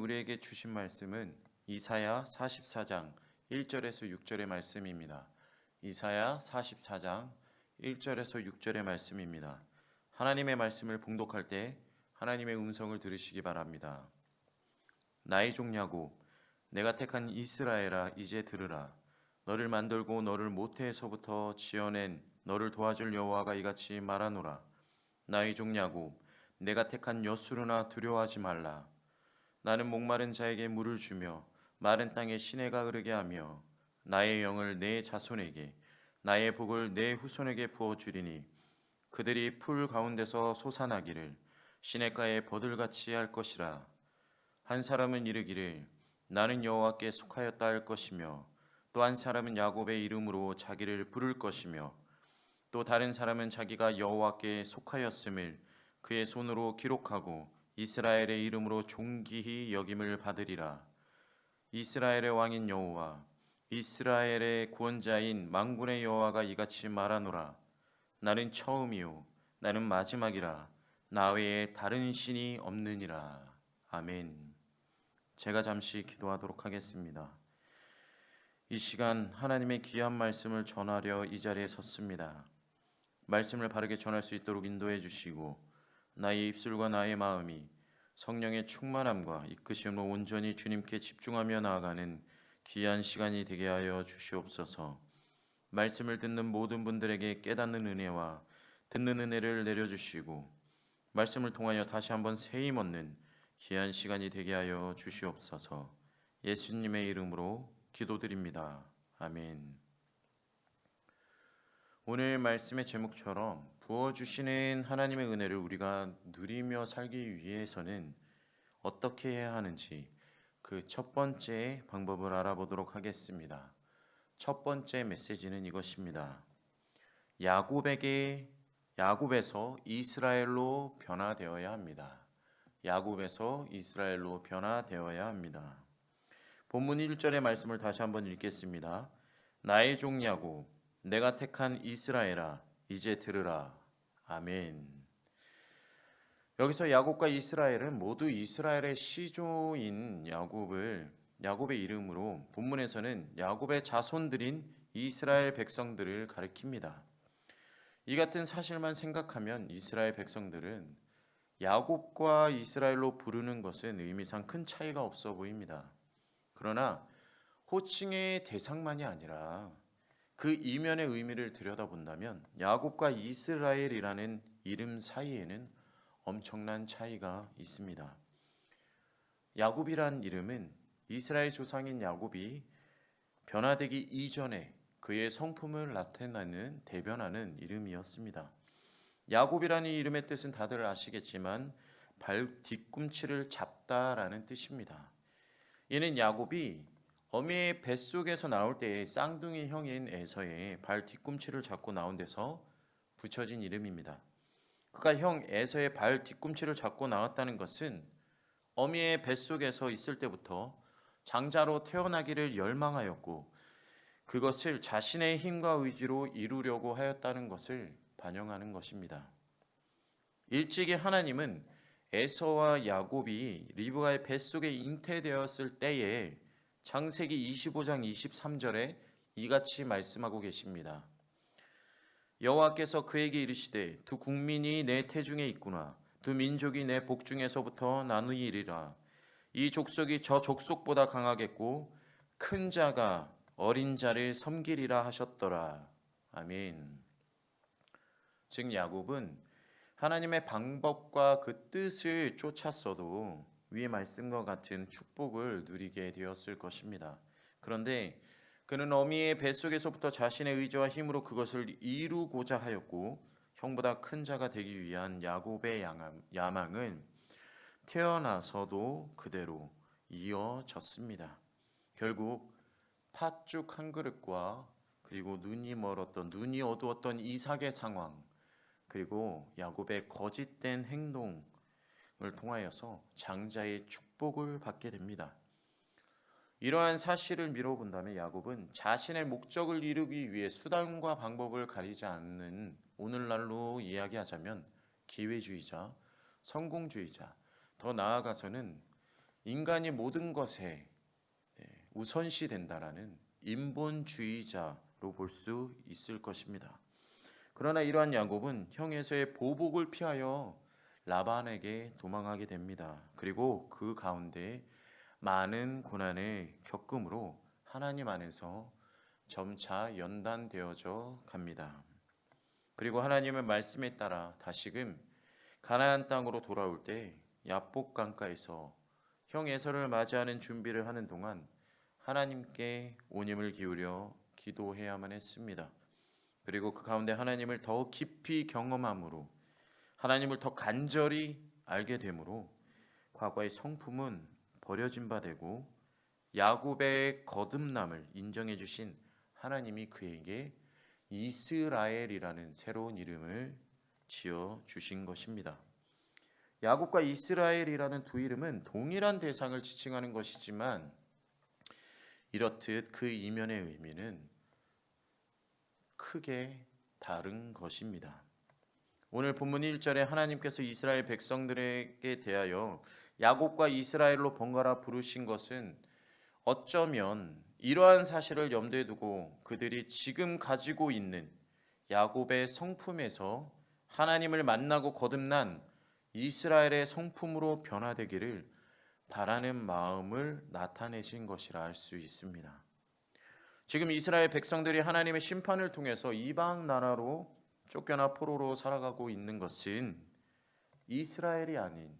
우리에게 주신 말씀은 이사야 44장 1절에서 6절의 말씀입니다. 이사야 44장 1절에서 6절의 말씀입니다. 하나님의 말씀을 봉독할 때 하나님의 음성을 들으시기 바랍니다. 나의 종 야곱, 내가 택한 이스라엘아, 이제 들으라. 너를 만들고 너를 모태에서부터 지어낸 너를 도와줄 여호와가 이같이 말하노라. 나의 종 야곱, 내가 택한 여수르나 두려워하지 말라. 나는 목마른 자에게 물을 주며 마른 땅에 시내가 흐르게 하며 나의 영을 내 자손에게 나의 복을 내 후손에게 부어주리니 그들이 풀 가운데서 솟아나기를 시냇가에 버들같이 할 것이라. 한 사람은 이르기를 나는 여호와께 속하였다 할 것이며 또 한 사람은 야곱의 이름으로 자기를 부를 것이며 또 다른 사람은 자기가 여호와께 속하였음을 그의 손으로 기록하고 이스라엘의 이름으로 존귀히 여김을 받으리라. 이스라엘의 왕인 여호와, 이스라엘의 구원자인 만군의 여호와가 이같이 말하노라. 나는 처음이요 나는 마지막이라. 나 외에 다른 신이 없느니라. 아멘. 제가 잠시 기도하도록 하겠습니다. 이 시간 하나님의 귀한 말씀을 전하려 이 자리에 섰습니다. 말씀을 바르게 전할 수 있도록 인도해 주시고 나의 입술과 나의 마음이 성령의 충만함과 이끄심으로 온전히 주님께 집중하며 나아가는 귀한 시간이 되게 하여 주시옵소서. 말씀을 듣는 모든 분들에게 깨닫는 은혜와 듣는 은혜를 내려주시고 말씀을 통하여 다시 한번 새 힘 얻는 귀한 시간이 되게 하여 주시옵소서. 예수님의 이름으로 기도드립니다. 아멘. 오늘 말씀의 제목처럼 부어주시는 하나님의 은혜를 우리가 누리며 살기 위해서는 어떻게 해야 하는지 그 첫 번째 방법을 알아보도록 하겠습니다. 첫 번째 메시지는 이것입니다. 야곱에서 이스라엘로 변화되어야 합니다. 야곱에서 이스라엘로 변화되어야 합니다. 본문 1절의 말씀을 다시 한번 읽겠습니다. 나의 종 야곱, 내가 택한 이스라엘아, 이제 들으라. 아멘. 여기서 야곱과 이스라엘은 모두 이스라엘의 시조인 야곱의 이름으로 본문에서는 야곱의 자손들인 이스라엘 백성들을 가리킵니다. 이 같은 사실만 생각하면 이스라엘 백성들은 야곱과 이스라엘로 부르는 것은 의미상 큰 차이가 없어 보입니다. 그러나 호칭의 대상만이 아니라 그 이면의 의미를 들여다본다면 야곱과 이스라엘이라는 이름 사이에는 엄청난 차이가 있습니다. 야곱이란 이름은 이스라엘 조상인 야곱이 변화되기 이전에 그의 성품을 나타내는 대변하는 이름이었습니다. 야곱이라는 이름의 뜻은 다들 아시겠지만 발 뒤꿈치를 잡다라는 뜻입니다. 이는 야곱이 어미의 뱃속에서 나올 때에 쌍둥이 형인 에서의 발 뒤꿈치를 잡고 나온 데서 붙여진 이름입니다. 그가 형 에서의 발 뒤꿈치를 잡고 나왔다는 것은 어미의 뱃속에서 있을 때부터 장자로 태어나기를 열망하였고 그것을 자신의 힘과 의지로 이루려고 하였다는 것을 반영하는 것입니다. 일찍이 하나님은 에서와 야곱이 리브가의 뱃속에 잉태되었을 때에 창세기 25장 23절에 이같이 말씀하고 계십니다. 여호와께서 그에게 이르시되 두 국민이 내 태중에 있구나. 두 민족이 내 복중에서부터 나누이리라. 이 족속이 저 족속보다 강하겠고 큰 자가 어린 자를 섬기리라 하셨더라. 아멘. 즉 야곱은 하나님의 방법과 그 뜻을 쫓았어도 위의 말씀과 같은 축복을 누리게 되었을 것입니다. 그런데 그는 어미의 뱃속에서부터 자신의 의지와 힘으로 그것을 이루고자 하였고 형보다 큰 자가 되기 위한 야곱의 야망은 태어나서도 그대로 이어졌습니다. 결국 팥죽 한 그릇과 그리고 눈이 어두웠던 이삭의 상황 그리고 야곱의 거짓된 행동을 통하여서 장자의 축복을 받게 됩니다. 이러한 사실을 미뤄본다면 야곱은 자신의 목적을 이루기 위해 수단과 방법을 가리지 않는 오늘날로 이야기하자면 기회주의자, 성공주의자, 더 나아가서는 인간이 모든 것에 우선시 된다라는 인본주의자로 볼 수 있을 것입니다. 그러나 이러한 야곱은 형 에서의 보복을 피하여 라반에게 도망하게 됩니다. 그리고 그 가운데 많은 고난을 겪음으로 하나님 안에서 점차 연단되어져 갑니다. 그리고 하나님의 말씀에 따라 다시금 가나안 땅으로 돌아올 때 야복 강가에서 형 에서를 맞이하는 준비를 하는 동안 하나님께 온 힘을 기울여 기도해야만 했습니다. 그리고 그 가운데 하나님을 더 깊이 경험함으로 하나님을 더 간절히 알게 되므로 과거의 성품은 버려진 바 되고 야곱의 거듭남을 인정해 주신 하나님이 그에게 이스라엘이라는 새로운 이름을 지어 주신 것입니다. 야곱과 이스라엘이라는 두 이름은 동일한 대상을 지칭하는 것이지만 이렇듯 그 이면의 의미는 크게 다른 것입니다. 오늘 본문 1절에 하나님께서 이스라엘 백성들에게 대하여 야곱과 이스라엘로 번갈아 부르신 것은 어쩌면 이러한 사실을 염두에 두고 그들이 지금 가지고 있는 야곱의 성품에서 하나님을 만나고 거듭난 이스라엘의 성품으로 변화되기를 바라는 마음을 나타내신 것이라 할 수 있습니다. 지금 이스라엘 백성들이 하나님의 심판을 통해서 이방 나라로 쫓겨나 포로로 살아가고 있는 것은 이스라엘이 아닌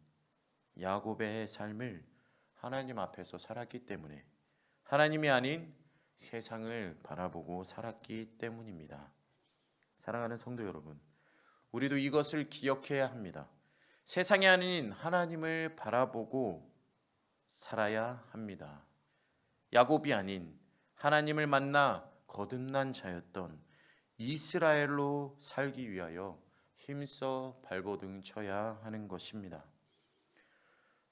야곱의 삶을 하나님 앞에서 살았기 때문에, 하나님이 아닌 세상을 바라보고 살았기 때문입니다. 사랑하는 성도 여러분, 우리도 이것을 기억해야 합니다. 세상이 아닌 하나님을 바라보고 살아야 합니다. 야곱이 아닌 하나님을 만나 거듭난 자였던 이스라엘로 살기 위하여 힘써 발버둥 쳐야 하는 것입니다.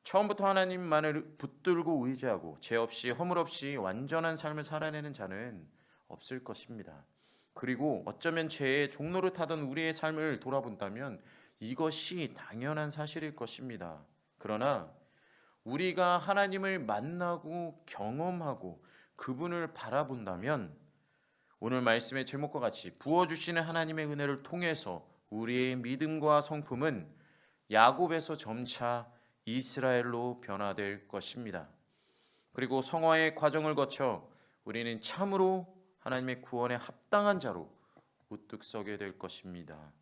처음부터 하나님만을 붙들고 의지하고 죄 없이 허물 없이 완전한 삶을 살아내는 자는 없을 것입니다. 그리고 어쩌면 죄의 종로를 타던 우리의 삶을 돌아본다면 이것이 당연한 사실일 것입니다. 그러나 우리가 하나님을 만나고 경험하고 그분을 바라본다면 오늘 말씀의 제목과 같이 부어주시는 하나님의 은혜를 통해서 우리의 믿음과 성품은 야곱에서 점차 이스라엘로 변화될 것입니다. 그리고 성화의 과정을 거쳐 우리는 참으로 하나님의 구원에 합당한 자로 우뚝 서게 될 것입니다.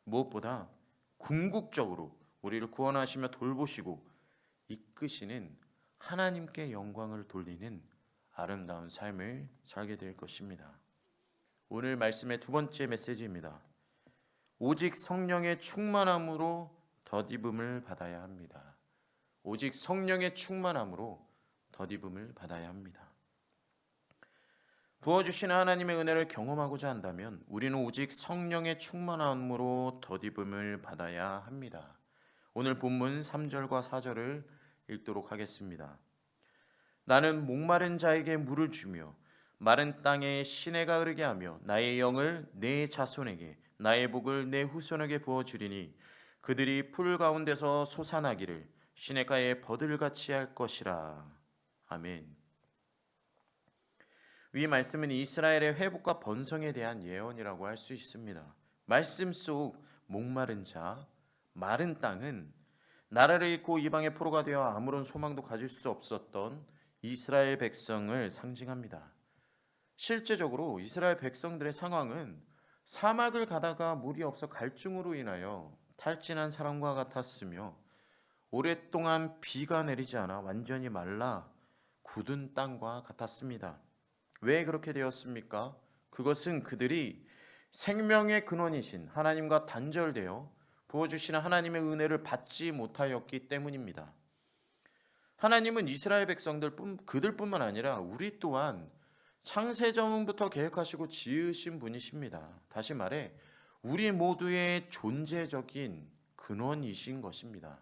무엇보다 궁극적으로 우리를 구원하시며 돌보시고 이끄시는 하나님께 영광을 돌리는 아름다운 삶을 살게 될 것입니다. 오늘 말씀의 두 번째 메시지입니다. 오직 성령의 충만함으로 덧입음을 받아야 합니다. 오직 성령의 충만함으로 덧입음을 받아야 합니다. 부어주시는 하나님의 은혜를 경험하고자 한다면 우리는 오직 성령의 충만함으로 덧입음을 받아야 합니다. 오늘 본문 3절과 4절을 읽도록 하겠습니다. 나는 목마른 자에게 물을 주며 마른 땅에 시내가 흐르게 하며 나의 영을 내 자손에게 나의 복을 내 후손에게 부어주리니 그들이 풀 가운데서 솟아나기를 시냇가에 버들같이 할 것이라. 아멘. 위 말씀은 이스라엘의 회복과 번성에 대한 예언이라고 할 수 있습니다. 말씀 속 목마른 자, 마른 땅은 나라를 잃고 이방의 포로가 되어 아무런 소망도 가질 수 없었던 이스라엘 백성을 상징합니다. 실제적으로 이스라엘 백성들의 상황은 사막을 가다가 물이 없어 갈증으로 인하여 탈진한 사람과 같았으며 오랫동안 비가 내리지 않아 완전히 말라 굳은 땅과 같았습니다. 왜 그렇게 되었습니까? 그것은 그들이 생명의 근원이신 하나님과 단절되어 부어주시는 하나님의 은혜를 받지 못하였기 때문입니다. 하나님은 이스라엘 백성들 그들뿐만 아니라 우리 또한 창세전부터 계획하시고 지으신 분이십니다. 다시 말해 우리 모두의 존재적인 근원이신 것입니다.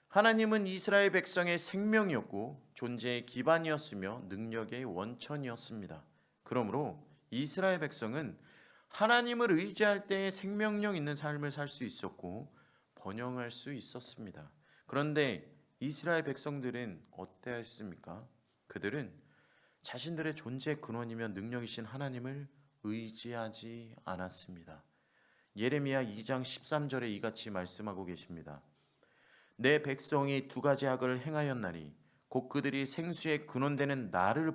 하나님은 이스라엘 백성의 생명이었고 존재의 기반이었으며 능력의 원천이었습니다. 그러므로 이스라엘 백성은 하나님을 의지할 때 생명력 있는 삶을 살 수 있었고 번영할 수 있었습니다. 그런데 이스라엘 백성들은 어떠했습니까? 그들은 자신들의 존재 근원이며 능력이신 하나님을 의지하지 않았습니다. 예레미야 2장 13절에 이같이 말씀하고 계십니다. 내 백성이 두 가지 악을 행하였나니 곧 그들이 생수의 근원되는 나를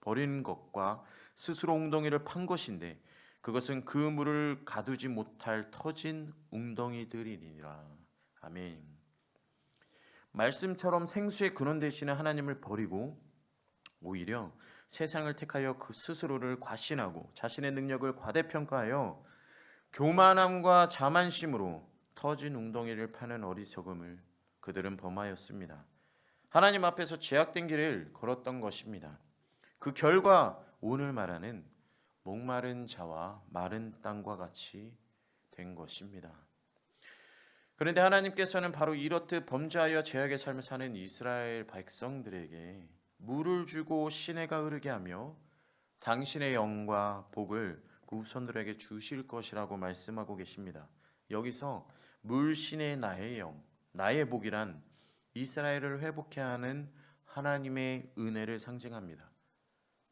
버린 것과 스스로 웅덩이를 판 것인데 그것은 그 물을 가두지 못할 터진 웅덩이들이니라. 아멘. 말씀처럼 생수의 근원 되시는 하나님을 버리고 오히려 세상을 택하여 그 스스로를 과신하고 자신의 능력을 과대평가하여 교만함과 자만심으로 터진 웅덩이를 파는 어리석음을 그들은 범하였습니다. 하나님 앞에서 죄악된 길을 걸었던 것입니다. 그 결과 오늘 말하는 목마른 자와 마른 땅과 같이 된 것입니다. 그런데 하나님께서는 바로 이렇듯 범죄하여 죄악의 삶을 사는 이스라엘 백성들에게 물을 주고 시내가 흐르게 하며 당신의 영과 복을 그 후손들에게 주실 것이라고 말씀하고 계십니다. 여기서 물신의 나의 영, 나의 복이란 이스라엘을 회복케 하는 하나님의 은혜를 상징합니다.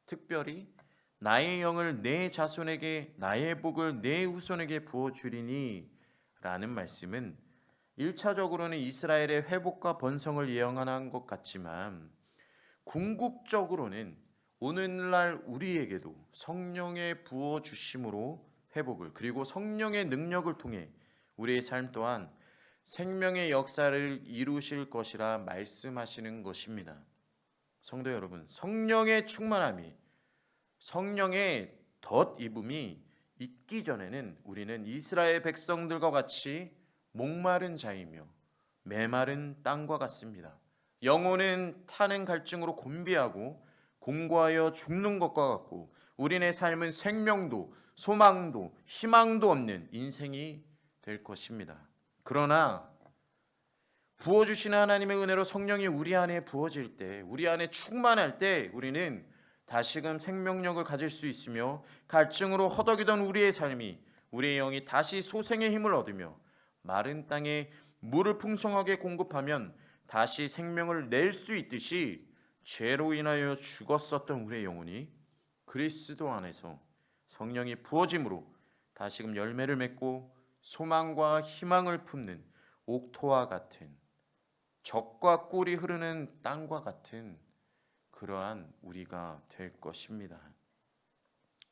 특별히 나의 영을 내 자손에게, 나의 복을 내 후손에게 부어주리니 라는 말씀은 1차적으로는 이스라엘의 회복과 번성을 예언하는 것 같지만 궁극적으로는 오늘날 우리에게도 성령의 부어주심으로 회복을, 그리고 성령의 능력을 통해 우리의 삶 또한 생명의 역사를 이루실 것이라 말씀하시는 것입니다. 성도 여러분, 성령의 충만함이, 성령의 덧입음이 있기 전에는 우리는 이스라엘 백성들과 같이 목마른 자이며 메마른 땅과 같습니다. 영혼은 타는 갈증으로 곤비하고 공고하여 죽는 것과 같고 우리의 삶은 생명도 소망도 희망도 없는 인생이 될 것입니다. 그러나 부어주시는 하나님의 은혜로 성령이 우리 안에 부어질 때, 우리 안에 충만할 때 우리는 다시금 생명력을 가질 수 있으며 갈증으로 허덕이던 우리의 삶이, 우리의 영이 다시 소생의 힘을 얻으며 마른 땅에 물을 풍성하게 공급하면 다시 생명을 낼 수 있듯이 죄로 인하여 죽었었던 우리의 영혼이 그리스도 안에서 성령이 부어짐으로 다시금 열매를 맺고 소망과 희망을 품는 옥토와 같은, 젖과 꿀이 흐르는 땅과 같은 그러한 우리가 될 것입니다.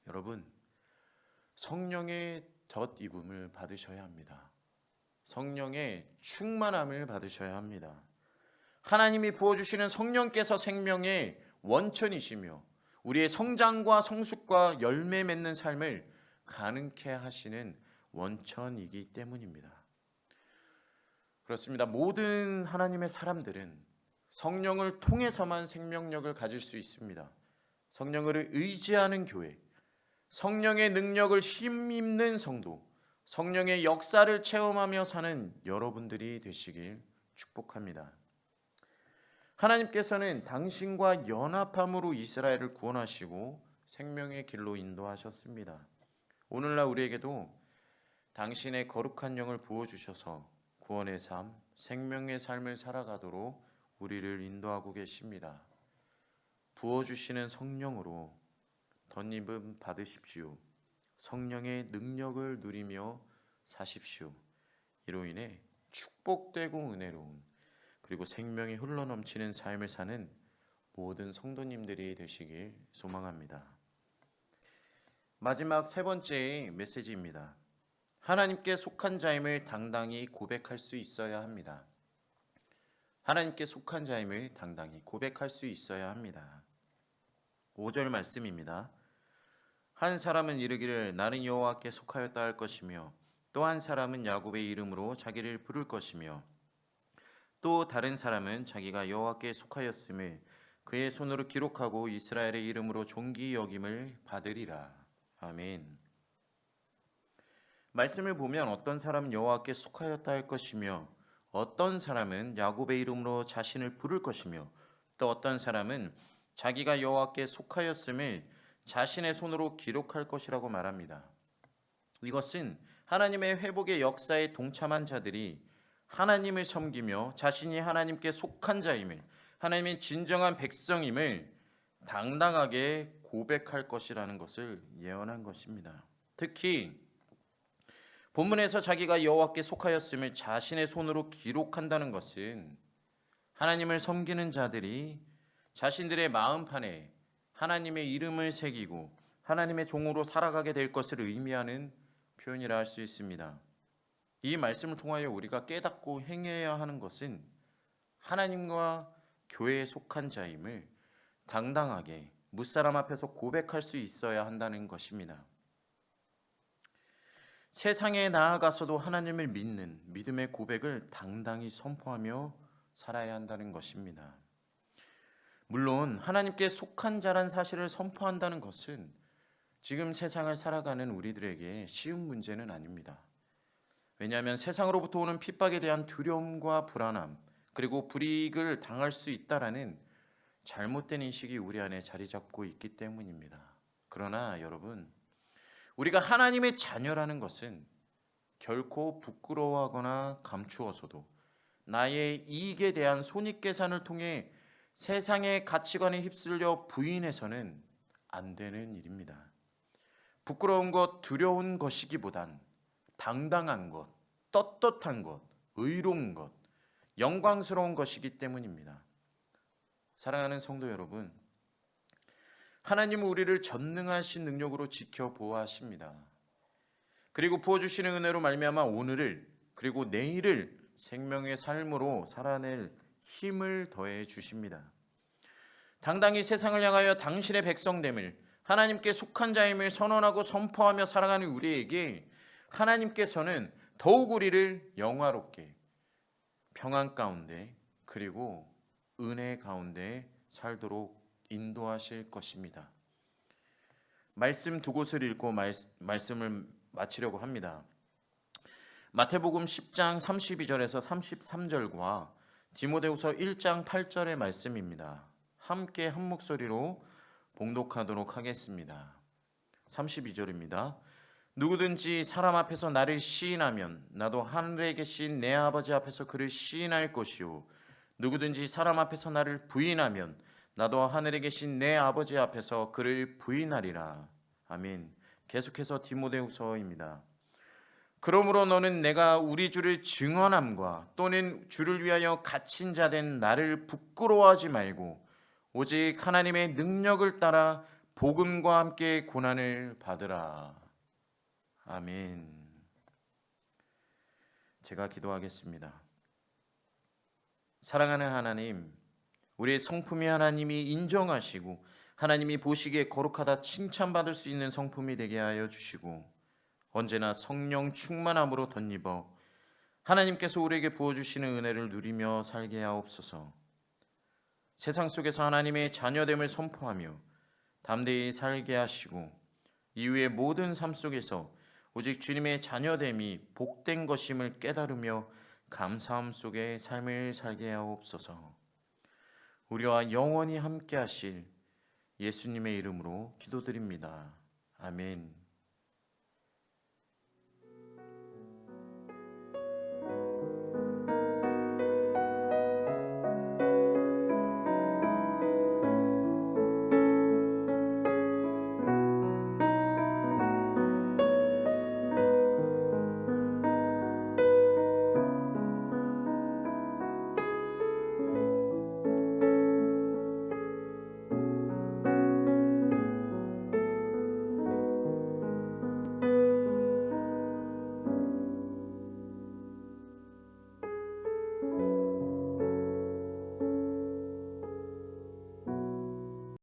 여러분, 성령의 덧입음을 받으셔야 합니다. 성령의 충만함을 받으셔야 합니다. 하나님이 부어주시는 성령께서 생명의 원천이시며 우리의 성장과 성숙과 열매 맺는 삶을 가능케 하시는 원천이기 때문입니다. 그렇습니다. 모든 하나님의 사람들은 성령을 통해서만 생명력을 가질 수 있습니다. 성령을 의지하는 교회, 성령의 능력을 힘입는 성도, 성령의 역사를 체험하며 사는 여러분들이 되시길 축복합니다. 하나님께서는 당신과 연합함으로 이스라엘을 구원하시고 생명의 길로 인도하셨습니다. 오늘날 우리에게도 당신의 거룩한 영을 부어주셔서 구원의 삶, 생명의 삶을 살아가도록 우리를 인도하고 계십니다. 부어주시는 성령으로 덧입음 받으십시오. 성령의 능력을 누리며 사십시오. 이로 인해 축복되고 은혜로운, 그리고 생명이 흘러넘치는 삶을 사는 모든 성도님들이 되시길 소망합니다. 마지막 세 번째 메시지입니다. 하나님께 속한 자임을 당당히 고백할 수 있어야 합니다. 하나님께 속한 자임을 당당히 고백할 수 있어야 합니다. 5절 말씀입니다. 한 사람은 이르기를 나는 여호와께 속하였다 할 것이며 또 한 사람은 야곱의 이름으로 자기를 부를 것이며 또 다른 사람은 자기가 여호와께 속하였음을 그의 손으로 기록하고 이스라엘의 이름으로 존귀 여김을 받으리라. 아멘. 말씀을 보면 어떤 사람은 여호와께 속하였다 할 것이며 어떤 사람은 야곱의 이름으로 자신을 부를 것이며 또 어떤 사람은 자기가 여호와께 속하였음을 자신의 손으로 기록할 것이라고 말합니다. 이것은 하나님의 회복의 역사에 동참한 자들이 하나님을 섬기며 자신이 하나님께 속한 자임을, 하나님의 진정한 백성임을 당당하게 고백할 것이라는 것을 예언한 것입니다. 특히 본문에서 자기가 여호와께 속하였음을 자신의 손으로 기록한다는 것은 하나님을 섬기는 자들이 자신들의 마음판에 하나님의 이름을 새기고 하나님의 종으로 살아가게 될 것을 의미하는 표현이라 할 수 있습니다. 이 말씀을 통하여 우리가 깨닫고 행해야 하는 것은 하나님과 교회에 속한 자임을 당당하게 무사람 앞에서 고백할 수 있어야 한다는 것입니다. 세상에 나아가서도 하나님을 믿는 믿음의 고백을 당당히 선포하며 살아야 한다는 것입니다. 물론 하나님께 속한 자란 사실을 선포한다는 것은 지금 세상을 살아가는 우리들에게 쉬운 문제는 아닙니다. 왜냐하면 세상으로부터 오는 핍박에 대한 두려움과 불안함, 그리고 불이익을 당할 수 있다라는 잘못된 인식이 우리 안에 자리 잡고 있기 때문입니다. 그러나 여러분, 우리가 하나님의 자녀라는 것은 결코 부끄러워하거나 감추어서도 나의 이익에 대한 손익계산을 통해 세상의 가치관에 휩쓸려 부인해서는 안 되는 일입니다. 부끄러운 것, 두려운 것이기보단 당당한 것, 떳떳한 것, 의로운 것, 영광스러운 것이기 때문입니다. 사랑하는 성도 여러분, 하나님은 우리를 전능하신 능력으로 지켜 보호하십니다. 그리고 부어주시는 은혜로 말미암아 오늘을 그리고 내일을 생명의 삶으로 살아낼 힘을 더해 주십니다. 당당히 세상을 향하여 당신의 백성됨을, 하나님께 속한 자임을 선언하고 선포하며 살아가는 우리에게 하나님께서는 더욱 우리를 영화롭게 평안 가운데 그리고 은혜 가운데 살도록 인도하실 것입니다. 말씀 두 곳을 읽고 말씀을 마치려고 합니다. 마태복음 10장 32절에서 33절과 디모데후서 1장 8절의 말씀입니다. 함께 한 목소리로 봉독하도록 하겠습니다. 32절입니다. 누구든지 사람 앞에서 나를 시인하면 나도 하늘에 계신 내 아버지 앞에서 그를 시인할 것이요, 누구든지 사람 앞에서 나를 부인하면 나도 하늘에 계신 내 아버지 앞에서 그를 부인하리라. 아멘. 계속해서 디모데후서입니다. 그러므로 너는 내가 우리 주를 증언함과 또는 주를 위하여 갇힌 자 된 나를 부끄러워하지 말고 오직 하나님의 능력을 따라 복음과 함께 고난을 받으라. 아멘. 제가 기도하겠습니다. 사랑하는 하나님, 우리의 성품이 하나님이 인정하시고 하나님이 보시기에 거룩하다 칭찬받을 수 있는 성품이 되게 하여 주시고 언제나 성령 충만함으로 덧입어 하나님께서 우리에게 부어주시는 은혜를 누리며 살게 하옵소서. 세상 속에서 하나님의 자녀됨을 선포하며 담대히 살게 하시고 이후의 모든 삶 속에서 오직 주님의 자녀됨이 복된 것임을 깨달으며 감사함 속에 삶을 살게 하옵소서. 우리와 영원히 함께 하실 예수님의 이름으로 기도드립니다. 아멘.